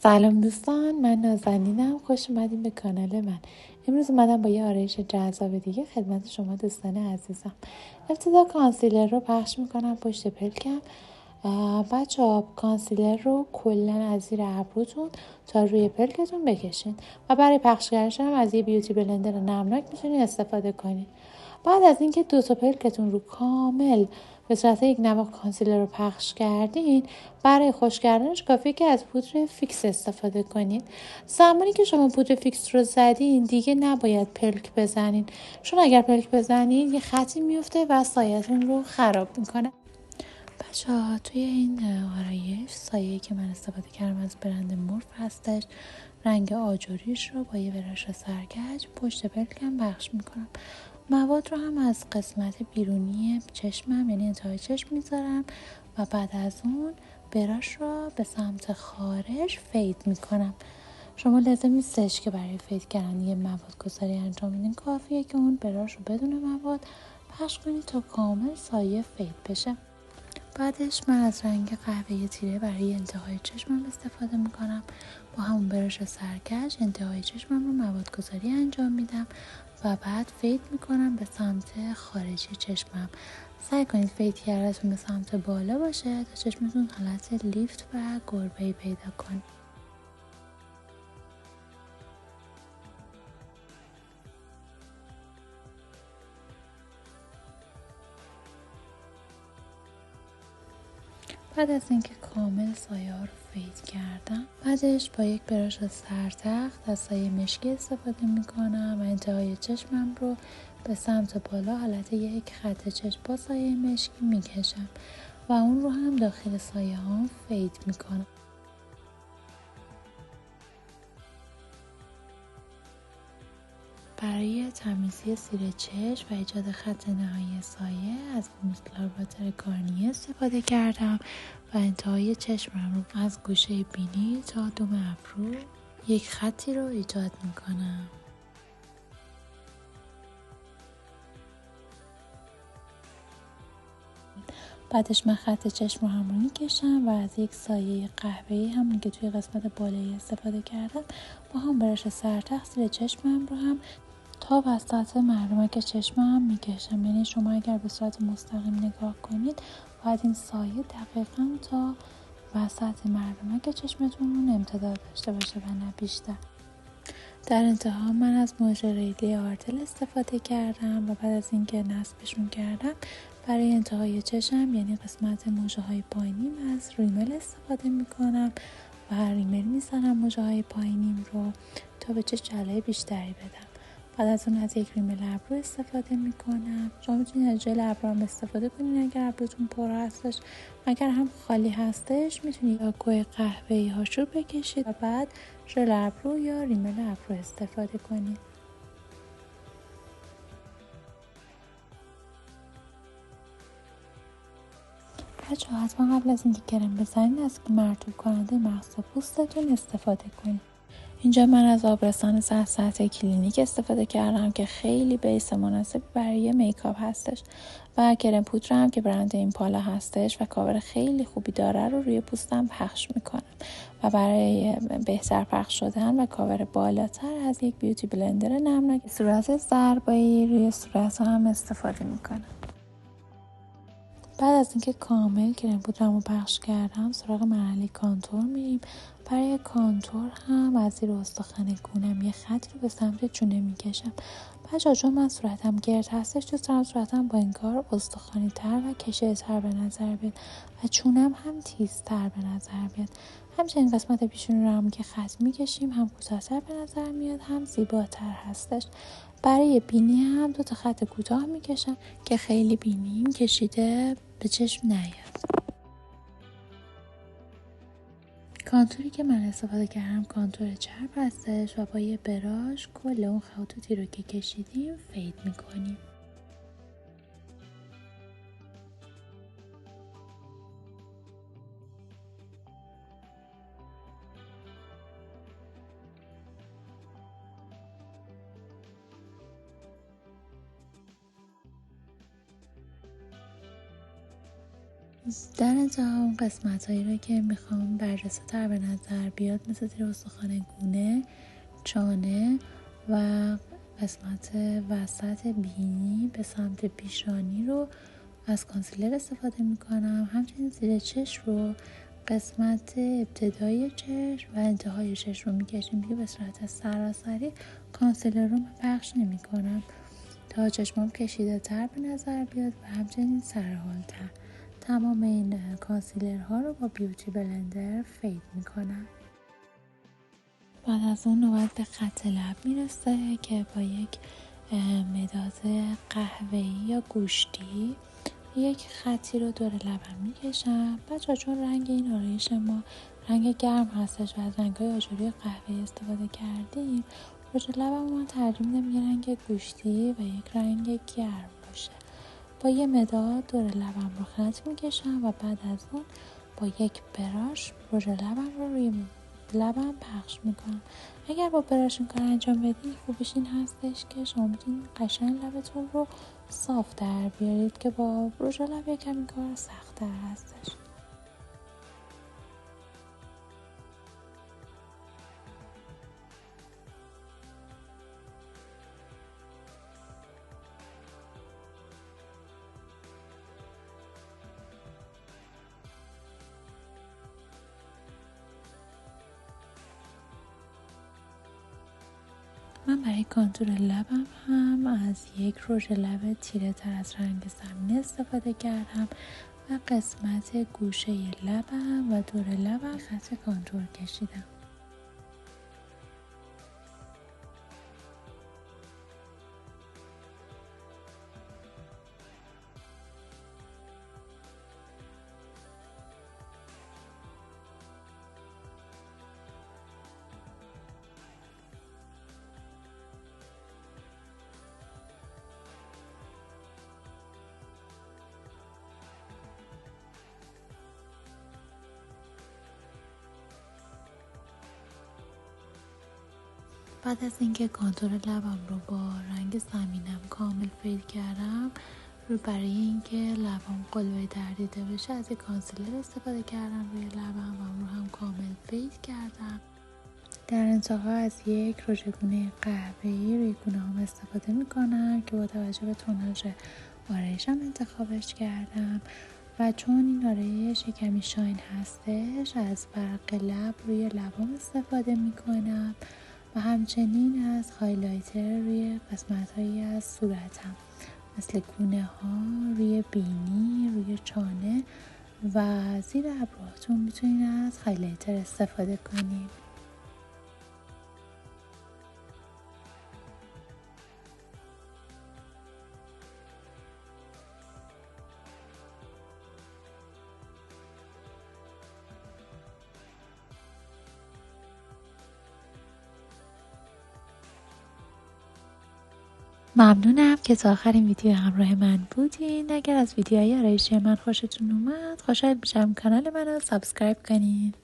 سلام دوستان، من نازنینم. خوش اومدین به کانال من. امروز اومدم با یه آرایش جذاب دیگه خدمت شما دوستان عزیزم. ابتدا کانسیلر رو پخش میکنم پشت پلکم. بچه‌ها کانسیلر رو کلا از زیر ابروتون تا روی پلکتون بکشین و برای پخش کردنش هم از یه بیوتی بلندر نمناک میتونید استفاده کنید. بعد از اینکه دو تا پلکتون رو کامل به صورت یک نواخت کانسیلر رو پخش کردین، برای خشک کردنش کافیه که از پودر فیکس استفاده کنید. زمانی که شما پودر فیکس رو زدین دیگه نباید پلک بزنین، چون اگر پلک بزنین یه خطی میفته و سایتون رو خراب میکنه. بچه‌ها توی این آرایش سایه‌ای که من استفاده کردم از برند مورف هستش. رنگ آجوریش رو با یه براش سرکش پشت پلکم پخش میکنم. مواد رو هم از قسمت بیرونی چشمم یعنی انتهای چشم میذارم و بعد از اون براش رو به سمت خارج فید میکنم. شما لازم نیستش که برای فید کردن یه مواد گذاری انجام بدین، کافیه که اون براش رو بدون مواد پخش کنید تا کامل سایه فید بشه. بعدش من از رنگ قهوه‌ای تیره برای انتهای چشمم استفاده میکنم. با همون برش سرکش انتهای چشمم رو مواد گذاری انجام میدم و بعد فید میکنم به سمت خارجی چشمم. سعی کنید فید کردنتون به سمت بالا باشه تا چشمتون حالت لیفت و گربه‌ای پیدا کنه. بعد از اینکه کامل سایه ها رو فید کردم، بعدش با یک براش سرتخت از سایه مشکی استفاده میکنم و انتهای چشمم رو به سمت بالا حالت یک خط چشم با سایه مشکی میکشم و اون رو هم داخل سایه ها فید میکنم. برای تمیزی زیر چشم و ایجاد خط نهایی سایه از موسلار واتر گارنیه استفاده کردم و انتهای چشمم رو از گوشه بینی تا دم ابرو یک خطی رو ایجاد میکنم. بعدش من خط چشم رو همون میکشم و از یک سایه قهوه‌ای همون که توی قسمت بالایی استفاده کردم با هم برش سرتخت زیر چشمم رو هم تا وسط مردمک چشمم میکشم. یعنی شما اگر به صورت مستقیم نگاه کنید باید این سایه دقیقاً تا وسط مردمک چشمتون امتداد داشته باشه و نه بیشتر. در انتها من از مژ ریلی آرتل استفاده کردم و بعد از اینکه نصبشون کردم برای انتهای چشم یعنی قسمت مژه های پایینیم از ریمل استفاده میکنم و ریمل میزنم مژه های پایینیم رو تا به چشم جلوه بیشتری بدم. بعد از اون از یک ریمل ابرو استفاده میکنم. شما میتونید از ژل ابرو هم استفاده کنید اگر ابروتون پر هستش. اگر هم خالی هستش میتونید یا گوی قهوه‌ای هاشو بکشید و بعد ژل ابرو یا ریمل ابرو استفاده کنید. بچه‌ها حتما قبل از اینکه کرم بزنید از مرطوب کننده مغز پوستتون استفاده کنید. اینجا من از آبرسان 100 سطح کلینیک استفاده کردم که خیلی بیس مناسبی برای میکاپ هستش و کرم پودر هم که برند ایمپالا هستش و کاور خیلی خوبی داره رو روی پوستم پخش میکنم و برای بهتر پخش شدن و کاور بالاتر از یک بیوتی بلندر نمناک صورت ضربایی روی صورت هم استفاده میکنم. بعد از اینکه کامل کرم پودرم رو پخش کردم سراغ مرحله کانتور میریم. برای کانتور هم از زیر استخوان گونم یه خط رو به سمت چونه میکشم. بچه‌ها چون من صورتم گرد هستش دوست دارم صورتم با این کار استخوانی تر و کشیده تر به نظر بیاد و چونم هم تیزتر به نظر بیاد. همچنین قسمت پیشونی رو هم که خط میکشیم هم کوتاه‌تر به نظر میاد هم زیباتر هستش. برای بینی هم 2 تا خط کوتاه میکشم که خیلی بینیم کشیده به چشم نیاد. کانتوری که من استفاده کردم کانتور چرب هستش و با یه براش کل اون خطوطی رو که کشیدیم فید میکنیم. در انتها اون قسمت هایی رو که میخوام برجسته تر به نظر بیاد مثل زیر استخوان گونه، چانه و قسمت وسط بینی به سمت پیشانی رو از کانسیلر استفاده میکنم. همچنین زیر چشم رو قسمت ابتدای چشم و انتهای چشم رو میکشیم دیگه به صورت سراسری کانسیلر رو پخش نمیکنم تا چشمام کشیده تر به نظر بیاد و همچنین سرحال‌تر. تمام این کانسیلرها رو با بیوتی بلندر فید میکنم. بعد از اون نوبت به خط لب میرسه که با یک مداد قهوه‌ای یا گوشتی یک خطی رو دور لبم میکشم. بچه‌ها چون رنگ این آرایش ما رنگ گرم هستش و از رنگ‌های آجوری قهوه‌ای استفاده کردیم، روش لبم ما ترجیح میدم یه رنگ گوشتی و یک رنگ گرم باشه. با یه مداد دور لبم رو خط میکشم و بعد از اون با یک براش روژ لبم رو روی لبم پخش میکنم. اگر با براش این کار انجام بدین خوبش این هستش که شما میتونید قشنگ لبتون رو صاف در بیارید که با روژ لب یکم این کار سخت‌تر هستش. من برای کانتور لبم هم از یک روژ لب تیره تر از رنگ زمینی استفاده کردم و قسمت گوشه لبم و دور لبم خط کانتور کشیدم. بعد از اینکه کانتور لبم رو با رنگ زمینم کامل فید کردم، رو برای اینکه لبم قلوه در دیده بشه از یک کانسیلر استفاده کردم روی لبم و اون رو هم کامل فید کردم. در انتها از یک رژ گونه قهوه‌ای روی گونه هم استفاده میکنم که با توجه به توناژ آرایشم انتخابش کردم و چون این آرایش کمی شاین هستش از برق لب روی لبام استفاده میکنم و همچنین از هایلایتر روی قسمت هایی از صورتم مثل گونه ها، روی بینی، روی چانه و زیر ابروهاتون میتونید از هایلایتر استفاده کنید. ممنونم که تا آخرین ویدیو همراه من بودین. اگر از ویدیوهای آرایشی من خوشتون اومد خوشحال میشم کانال منو سابسکرایب کنین.